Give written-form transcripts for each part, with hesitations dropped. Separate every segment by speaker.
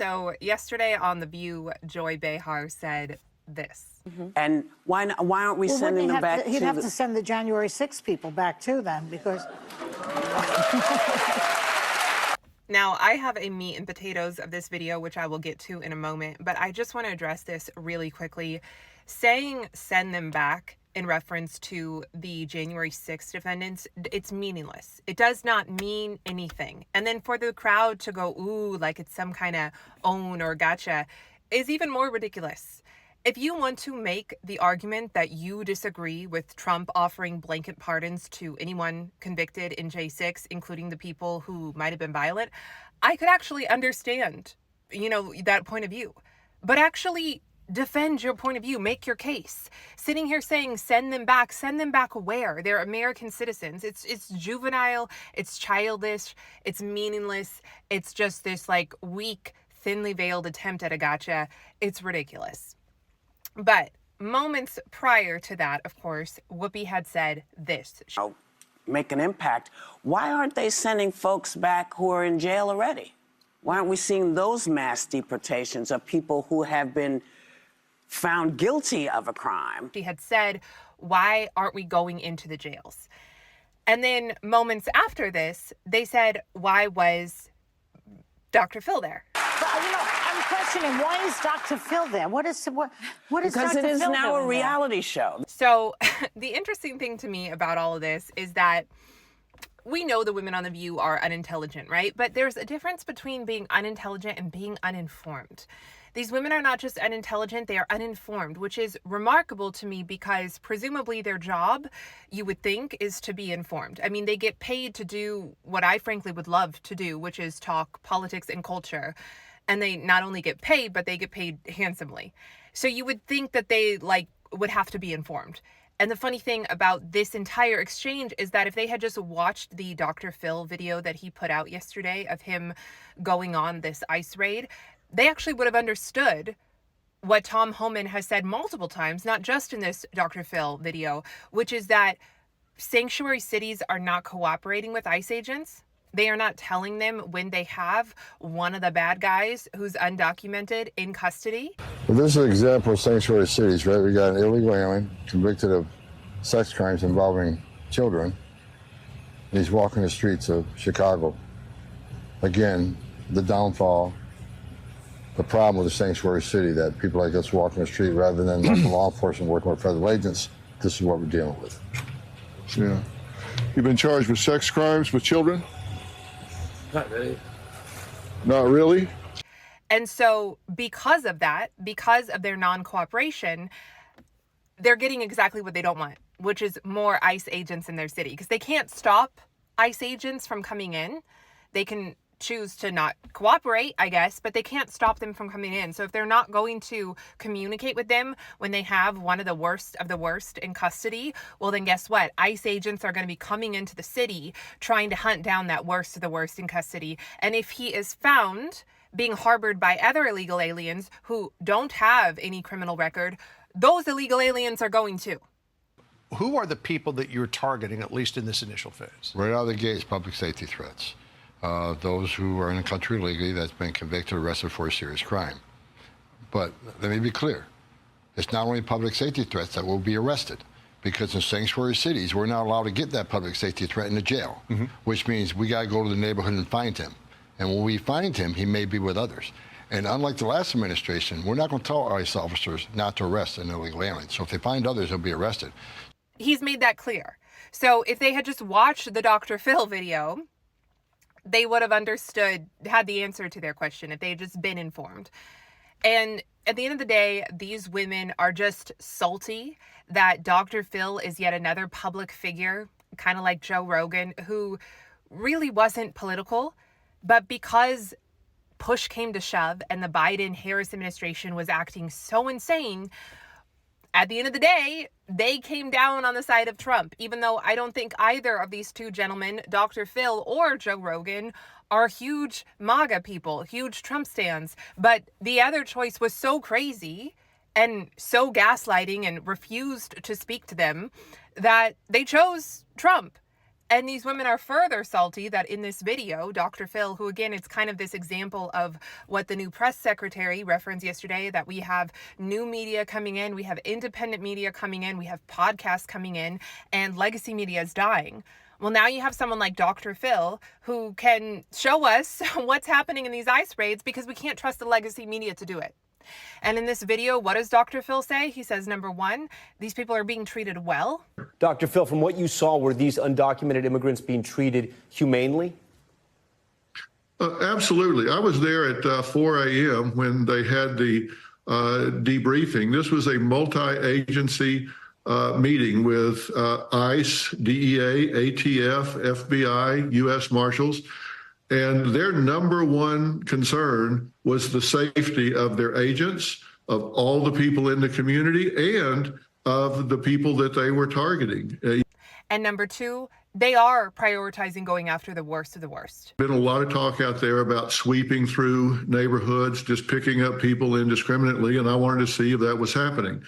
Speaker 1: So yesterday on The View, Joy Behar said this.
Speaker 2: And why aren't we sending them back
Speaker 3: He'd have to send the January 6th people back too then, because...
Speaker 1: Now, I have a meat and potatoes of this video, which I will get to in a moment, but I just want to address this really quickly. Saying send them back in reference to the January 6th defendants, it's meaningless. It does not mean anything. And then for the crowd to go, ooh, like it's some kind of own or gotcha, is even more ridiculous. If you want to make the argument that you disagree with Trump offering blanket pardons to anyone convicted in J6, including the people who might have been violent, I could actually understand, that point of view. But actually defend your point of view, make your case. Sitting here saying send them back where? They're American citizens. It's juvenile, it's childish, it's meaningless. It's just this like weak, thinly veiled attempt at a gotcha. It's ridiculous. But moments prior to that, of course, Whoopi had said this.
Speaker 2: Make an impact. Why aren't they sending folks back who are in jail already? Why aren't we seeing those mass deportations of people who have been found guilty of a crime?
Speaker 1: She had said, why aren't we going into the jails? And then moments after this, they said, why was Dr. Phil there?
Speaker 3: I'm questioning, why is Dr. Phil there? What is
Speaker 2: because
Speaker 3: Dr.
Speaker 2: it is
Speaker 3: Phil
Speaker 2: now a
Speaker 3: doing
Speaker 2: reality
Speaker 3: there?
Speaker 2: show.
Speaker 1: So the interesting thing to me about all of this is that we know the women on The View are unintelligent, right? But there's a difference between being unintelligent and being uninformed. These women are not just unintelligent, they are uninformed, which is remarkable to me because presumably their job, you would think, is to be informed. I mean, they get paid to do what I frankly would love to do, which is talk politics and culture. And they not only get paid, but they get paid handsomely. So you would think that they would have to be informed. And the funny thing about this entire exchange is that if they had just watched the Dr. Phil video that he put out yesterday of him going on this ICE raid, they actually would have understood what Tom Homan has said multiple times, not just in this Dr. Phil video, which is that sanctuary cities are not cooperating with ICE agents. They are not telling them when they have one of the bad guys who's undocumented in custody.
Speaker 4: Well, this is an example of sanctuary cities, right? We got an illegal alien convicted of sex crimes involving children. He's walking the streets of Chicago. Again, the downfall, the problem with the sanctuary city, that people like us walking the street rather than law enforcement working with federal agents. This is what we're dealing with.
Speaker 5: Yeah. You've been charged with sex crimes with children?
Speaker 6: Not really.
Speaker 5: Not really?
Speaker 1: And so because of that, because of their non-cooperation, they're getting exactly what they don't want, which is more ICE agents in their city. Because they can't stop ICE agents from coming in. They can choose to not cooperate, I guess, but they can't stop them from coming in. So if they're not going to communicate with them when they have one of the worst in custody, well then guess what? ICE agents are going to be coming into the city trying to hunt down that worst of the worst in custody. And if he is found being harbored by other illegal aliens who don't have any criminal record, those illegal aliens are going to.
Speaker 7: Who are the people that you're targeting, at least in this initial phase?
Speaker 4: Right out of the gates, public safety threats. Those who are in the country illegally that's been convicted or arrested for a serious crime. But let me be clear. It's not only public safety threats that will be arrested, because in sanctuary cities, we're not allowed to get that public safety threat in the jail, which means we got to go to the neighborhood and find him. And when we find him, he may be with others. And unlike the last administration, we're not going to tell ICE officers not to arrest an illegal alien. So if they find others, they'll be arrested.
Speaker 1: He's made that clear. So if they had just watched the Dr. Phil video, they would have understood, had the answer to their question if they had just been informed. And at the end of the day, these women are just salty that Dr. Phil is yet another public figure, kind of like Joe Rogan, who really wasn't political, but because push came to shove and the Biden-Harris administration was acting so insane, at the end of the day, they came down on the side of Trump, even though I don't think either of these two gentlemen, Dr. Phil or Joe Rogan, are huge MAGA people, huge Trump stans. But the other choice was so crazy and so gaslighting and refused to speak to them that they chose Trump. And these women are further salty that in this video, Dr. Phil, who again, it's kind of this example of what the new press secretary referenced yesterday, that we have new media coming in, we have independent media coming in, we have podcasts coming in, and legacy media is dying. Well, now you have someone like Dr. Phil who can show us what's happening in these ICE raids because we can't trust the legacy media to do it. And in this video, what does Dr. Phil say? He says, number one, these people are being treated well.
Speaker 8: Dr. Phil, from what you saw, were these undocumented immigrants being treated humanely?
Speaker 5: Absolutely. I was there at 4 a.m. when they had the debriefing. This was a multi-agency meeting with ICE, DEA, ATF, FBI, U.S. Marshals. And their number one concern was the safety of their agents, of all the people in the community, and of the people that they were targeting.
Speaker 1: And number two, they are prioritizing going after the worst of the worst.
Speaker 5: Been a lot of talk out there about sweeping through neighborhoods, just picking up people indiscriminately, and I wanted to see if that was happening.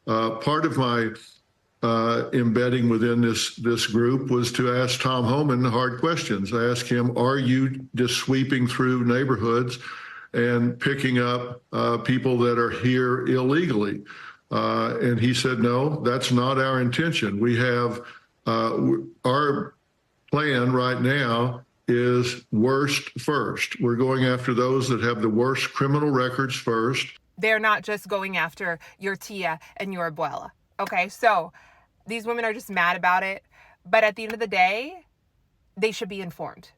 Speaker 5: Part of my embedding within this group was to ask Tom Homan hard questions. I asked him, are you just sweeping through neighborhoods and picking up people that are here illegally? And he said, no, that's not our intention. We have our plan right now is worst first. We're going after those that have the worst criminal records first.
Speaker 1: They're not just going after your tia and your abuela. Okay, so these women are just mad about it. But at the end of the day, they should be informed.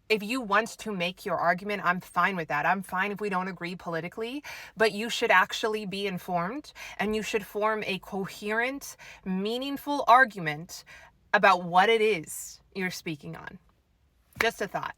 Speaker 1: If you want to make your argument, I'm fine with that. I'm fine if we don't agree politically, but you should actually be informed and you should form a coherent, meaningful argument about what it is you're speaking on. Just a thought.